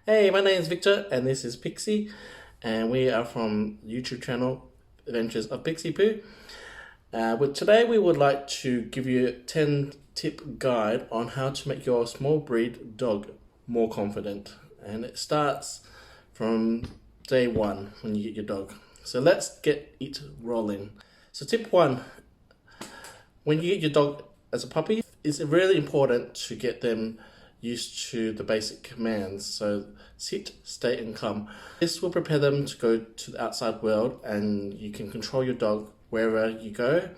Hey, my name is Victor and this is Pixie, and we are from YouTube channel Adventures of Pixie Poo. But today we would like to give you a 10 tip guide on how to make your small breed dog more confident. And it starts from day one when you get your dog. So let's get it rolling. So tip one, when you get your dog as a puppy, it's really important to get them used to the basic commands. So sit, stay and come. This will prepare them to go to the outside world, and you can control your dog wherever you go.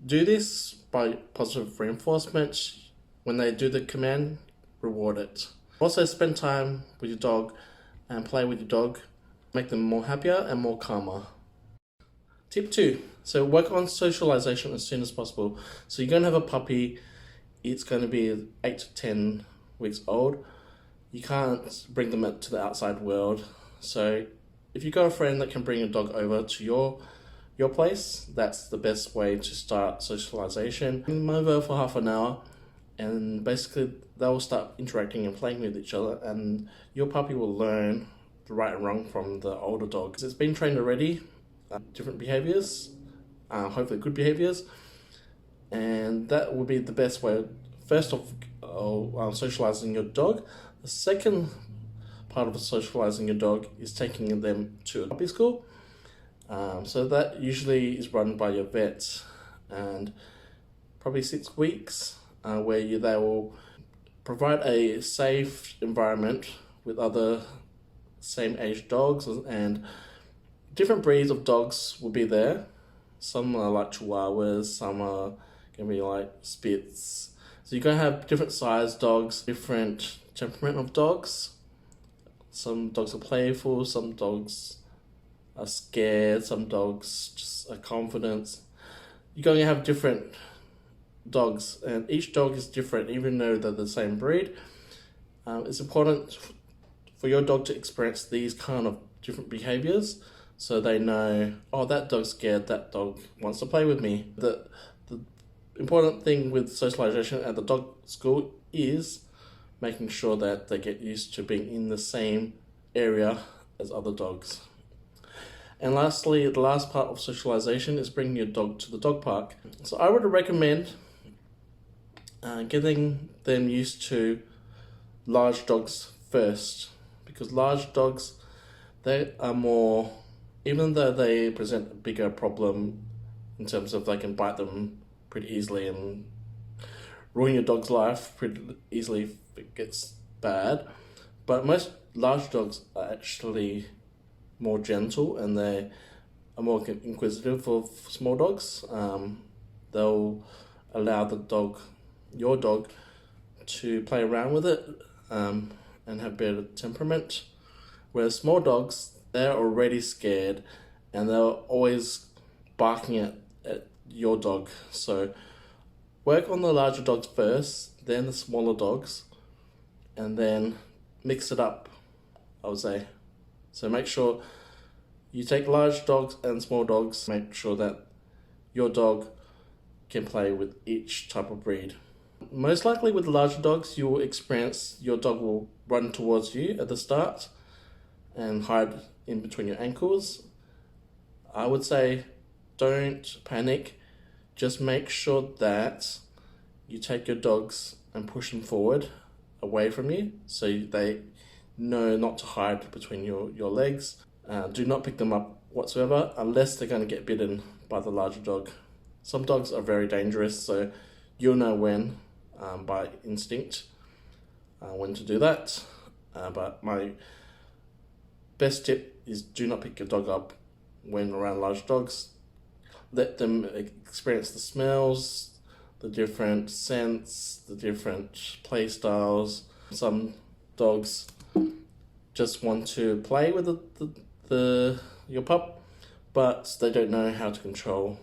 Do this by positive reinforcement. When they do the command, reward it. Also spend time with your dog and play with your dog. Make them more happier and more calmer. Tip 2. So work on socialization as soon as possible. So you're going to have a puppy. It's going to be 8 to 10 weeks old. You can't bring them to the outside world. So if you've got a friend that can bring a dog over to your place, that's the best way to start socialization. Bring them over for half an hour, and basically they'll start interacting and playing with each other, and your puppy will learn the right and wrong from the older dogs. It's been trained already, different behaviors, hopefully good behaviors, and that will be the best way. First of all, socializing your dog. The second part of socializing your dog is taking them to a puppy school. So that usually is run by your vet, and probably 6 weeks, where they will provide a safe environment with other same age dogs, and different breeds of dogs will be there. Some are like Chihuahuas, some are going to be like Spitz. So you're going to have different size dogs, different temperament of dogs. Some dogs are playful, some dogs are scared, some dogs just are confident. You're going to have different dogs, and each dog is different even though they're the same breed. It's important for your dog to experience these kind of different behaviors, so they know, oh, that dog's scared, that dog wants to play with me. The important thing with socialization at the dog school is making sure that they get used to being in the same area as other dogs. And lastly, the last part of socialization is bringing your dog to the dog park. So I would recommend getting them used to large dogs first, because large dogs, they are more, even though they present a bigger problem in terms of they can bite them pretty easily and ruin your dog's life pretty easily if it gets bad, but most large dogs are actually more gentle, and they are more inquisitive of small dogs. They'll allow your dog to play around with it, and have better temperament, whereas small dogs, they're already scared and they're always barking at your dog. So work on the larger dogs first, then the smaller dogs, and then mix it up, I would say. So make sure you take large dogs and small dogs. Make sure that your dog can play with each type of breed. Most likely with larger dogs, you will experience your dog will run towards you at the start and hide in between your ankles. I would say don't panic. Just make sure that you take your dogs and push them forward away from you, so they know not to hide between your legs. Do not pick them up whatsoever unless they're going to get bitten by the larger dog. Some dogs are very dangerous, so you'll know when, by instinct, when to do that. But my best tip is do not pick your dog up when around large dogs. Let them experience the smells, the different scents, the different play styles. Some dogs just want to play with your pup, but they don't know how to control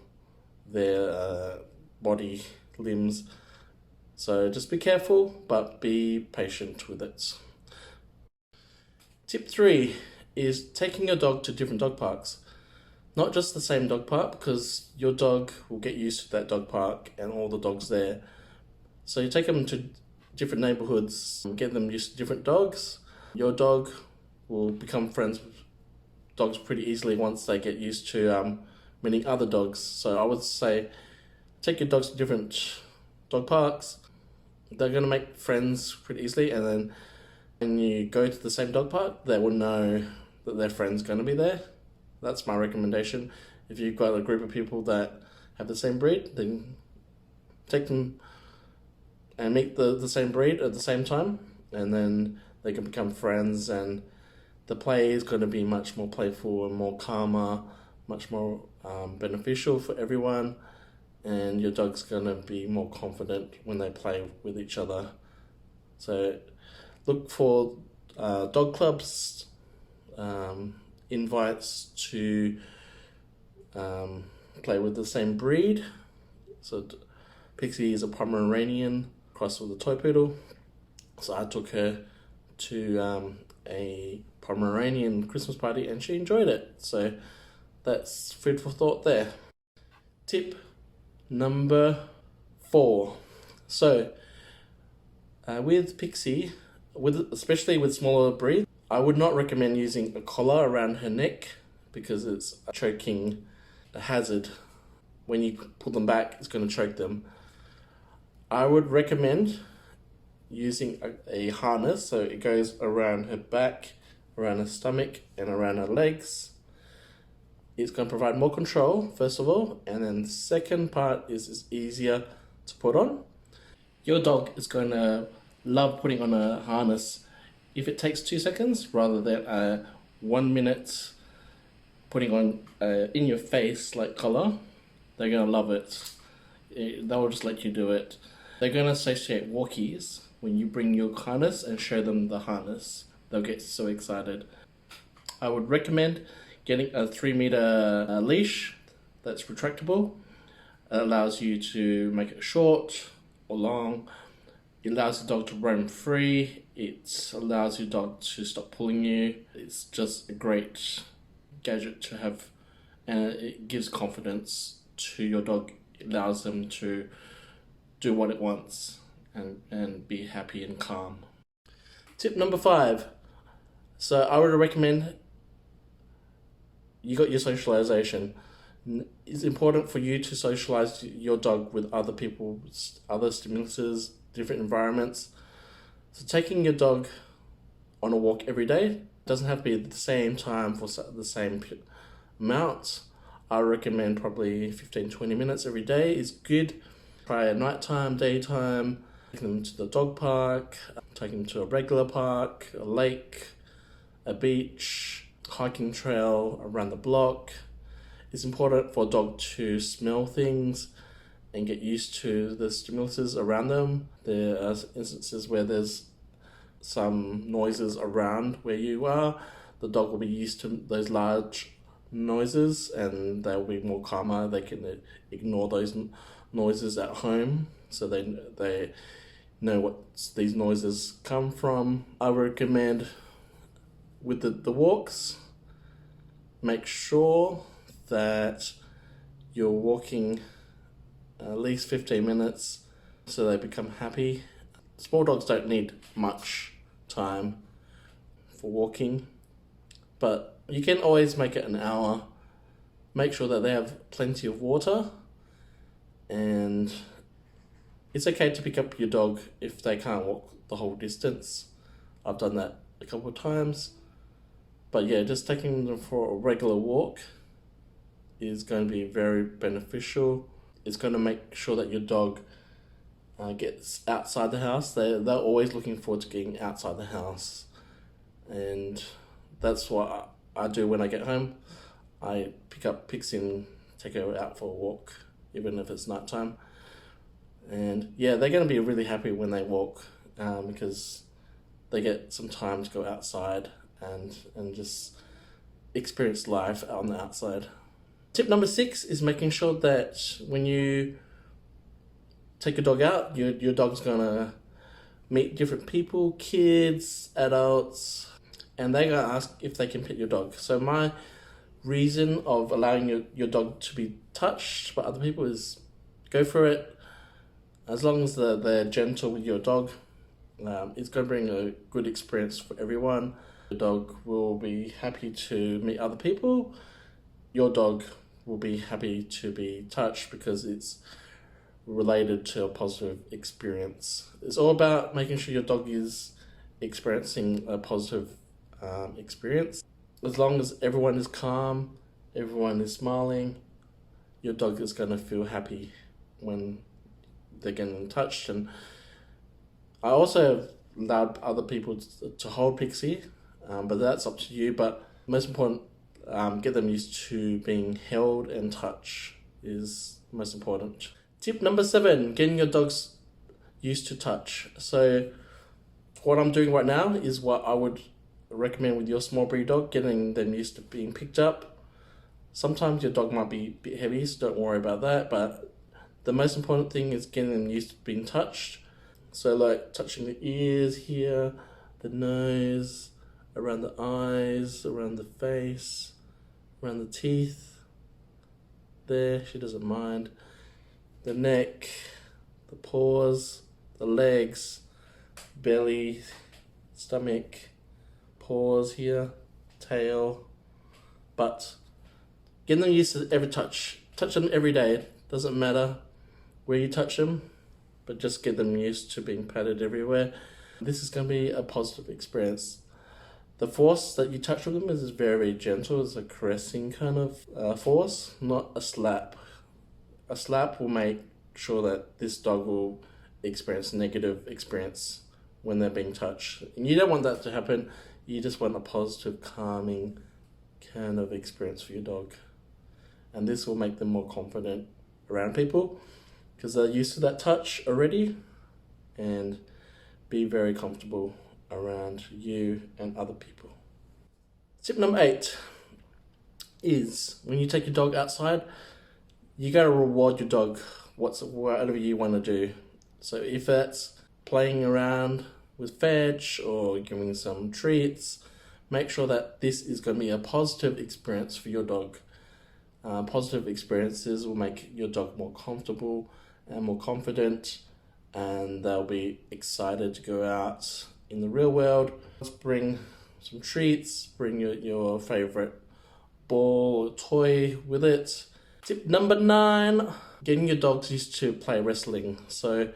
their body limbs. So just be careful, but be patient with it. Tip 3 is taking your dog to different dog parks. Not just the same dog park, because your dog will get used to that dog park and all the dogs there. So you take them to different neighborhoods, get them used to different dogs, Your dog will become friends with dogs pretty easily once they get used to meeting other dogs. So I would say take your dogs to different dog parks. They're going to make friends pretty easily, and then when you go to the same dog park, they will know that their friend's going to be there. That's my recommendation. If you've got a group of people that have the same breed, then take them and meet the same breed at the same time, and then they can become friends, and the play is going to be much more playful and more calmer, much more beneficial for everyone, and your dog's going to be more confident when they play with each other. So look for dog clubs, invites to play with the same breed. So Pixie is a Pomeranian crossed with a toy poodle. So I took her to a Pomeranian Christmas party and she enjoyed it. So that's food for thought there. Tip number 4. So with Pixie, especially with smaller breeds, I would not recommend using a collar around her neck because it's a choking hazard. When you pull them back, it's going to choke them. I would recommend using a harness, so it goes around her back, around her stomach, and around her legs. It's going to provide more control, first of all, and then the second part is it's easier to put on. Your dog is going to love putting on a harness if it takes 2 seconds rather than 1 minute putting on in your face like collar. They're going to love it. They'll just let you do it. They're going to associate walkies when you bring your harness and show them the harness. They'll get so excited. I would recommend getting a 3-meter leash that's retractable. It allows you to make it short or long. It allows the dog to roam free. It allows your dog to stop pulling you. It's just a great gadget to have, and it gives confidence to your dog. It allows them to do what it wants and be happy and calm. Tip number 5. So I would recommend you got your socialization. It's important for you to socialize your dog with other people, other stimuluses, different environments. So taking your dog on a walk every day doesn't have to be at the same time for the same amount. I recommend probably 15-20 minutes every day is good. Try at nighttime, daytime, taking them to the dog park, taking them to a regular park, a lake, a beach, hiking trail around the block. It's important for a dog to smell things and get used to the stimuluses around them. There are instances where there's some noises around where you are. The dog will be used to those large noises and they'll be more calmer. They can ignore those noises at home, so they know what these noises come from. I recommend with the walks, make sure that you're walking at least 15 minutes so they become happy. Small dogs don't need much time for walking, but you can always make it an hour. Make sure that they have plenty of water, and it's okay to pick up your dog if they can't walk the whole distance. I've done that a couple of times, but yeah, just taking them for a regular walk is going to be very beneficial. It's going to make sure that your dog gets outside the house. They're always looking forward to getting outside the house, and that's what I do when I get home. I pick up Pixie and take her out for a walk, even if it's nighttime. And yeah, they're going to be really happy when they walk because they get some time to go outside and just experience life on the outside. Tip number 6 is making sure that when you take a dog out, your dog's going to meet different people, kids, adults, and they're going to ask if they can pet your dog. So my reason of allowing your dog to be touched by other people is go for it. As long as they're gentle with your dog, It's going to bring a good experience for everyone. The dog will be happy to meet other people. Your dog will be happy to be touched because it's related to a positive experience. It's all about making sure your dog is experiencing a positive experience. As long as everyone is calm, everyone is smiling, your dog is going to feel happy when they're getting touched. And I also have allowed other people to hold Pixie, but that's up to you. But most important, get them used to being held and touched is most important. Tip number 7, getting your dogs used to touch. So what I'm doing right now is what I would recommend with your small breed dog, getting them used to being picked up. Sometimes your dog might be a bit heavy, so don't worry about that, but the most important thing is getting them used to being touched. So like touching the ears here, the nose, around the eyes, around the face, around the teeth. There, she doesn't mind. The neck, the paws, the legs, belly, stomach, paws here, tail, butt. Get them used to every touch. Touch them every day. Doesn't matter where you touch them, but just get them used to being patted everywhere. This is going to be a positive experience. The force that you touch with them is very gentle. It's a caressing kind of force, not a slap. A slap will make sure that this dog will experience negative experience when they're being touched. And you don't want that to happen. You just want a positive, calming kind of experience for your dog. And this will make them more confident around people because they're used to that touch already, and be very comfortable around you and other people. Tip number 8 is when you take your dog outside, you gotta reward your dog whatever you want to do. So if that's playing around with fetch or giving some treats, make sure that this is going to be a positive experience for your dog. Positive experiences will make your dog more comfortable and more confident, and they'll be excited to go out in the real world. Let's bring some treats, bring your favorite ball or toy with it. Tip number 9, getting your dogs used to play wrestling. So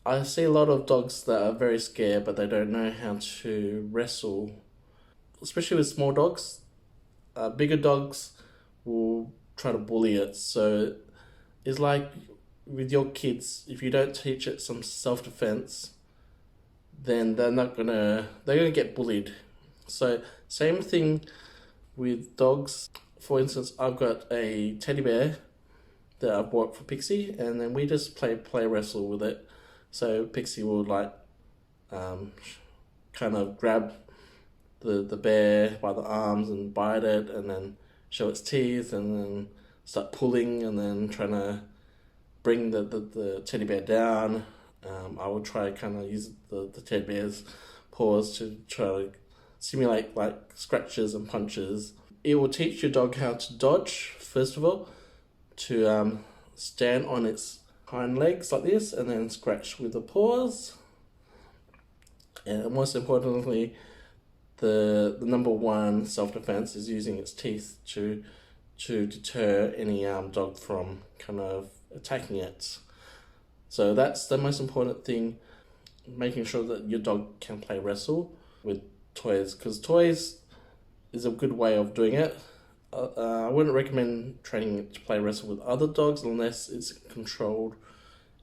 I see a lot of dogs that are very scared, but they don't know how to wrestle, especially with small dogs. Bigger dogs will try to bully it. So it's like with your kids, if you don't teach it some self-defense, then they're gonna get bullied. So same thing with dogs. For instance, I've got a teddy bear that I bought for Pixie, and then we just play wrestle with it. So Pixie will kind of grab the bear by the arms and bite it, and then show its teeth, and then start pulling, and then trying to bring the teddy bear down. I will try kind of use the teddy bear's paws to try to simulate like scratches and punches. It will teach your dog how to dodge, first of all, to stand on its hind legs like this and then scratch with the paws. And most importantly, the number 1 self-defense is using its teeth to deter any dog from kind of attacking it. So that's the most important thing, making sure that your dog can play wrestle with toys, because toys is a good way of doing it. I wouldn't recommend training it to play wrestle with other dogs unless it's a controlled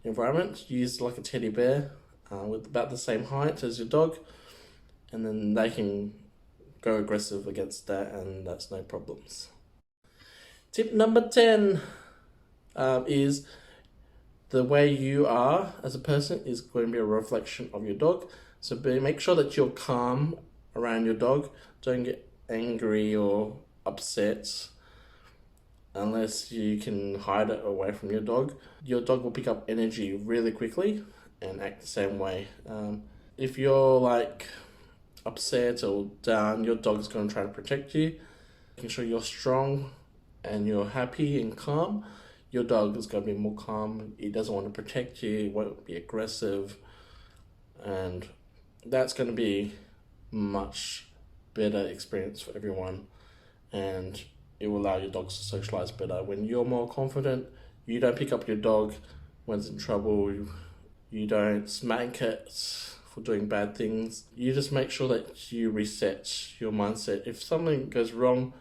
environment. Use like a teddy bear with about the same height as your dog, and then they can go aggressive against that, and that's no problems. Tip number 10 is the way you are as a person is going to be a reflection of your dog. So make sure that you're calm around your dog. Don't get angry or upset unless you can hide it away from your dog. Your dog will pick up energy really quickly and act the same way. If you're like upset or down, your dog's going to try to protect you. Making sure you're strong and you're happy and calm, your dog is going to be more calm. He doesn't want to protect you, he won't be aggressive. and that's going to be much better experience for everyone, and it will allow your dogs to socialize better. When you're more confident, you don't pick up your dog when it's in trouble, you don't smack it for doing bad things. You just make sure that you reset your mindset. If something goes wrong,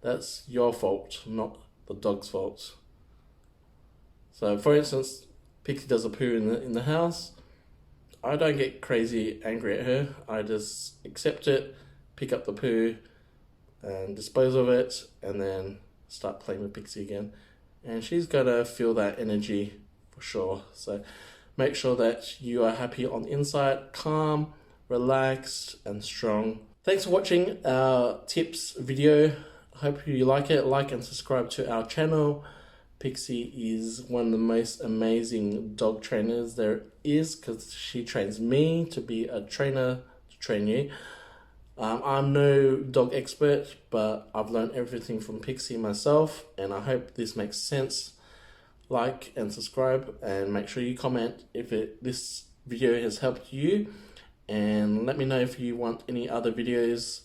that's your fault, not the dog's fault. So for instance, Pixie does a poo in the house. I don't get crazy angry at her. I just accept it, pick up the poo and dispose of it, and then start playing with Pixie again. And she's gonna feel that energy for sure. So make sure that you are happy on the inside, calm, relaxed, and strong. Thanks for watching our tips video. Hope you like it. Like and subscribe to our channel. Pixie is one of the most amazing dog trainers there is, because she trains me to be a trainer to train you. I'm no dog expert, but I've learned everything from Pixie myself, and I hope this makes sense. Like and subscribe, and make sure you comment if this video has helped you, and let me know if you want any other videos,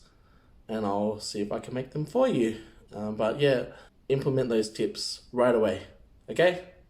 and I'll see if I can make them for you. But yeah, implement those tips right away. Okay?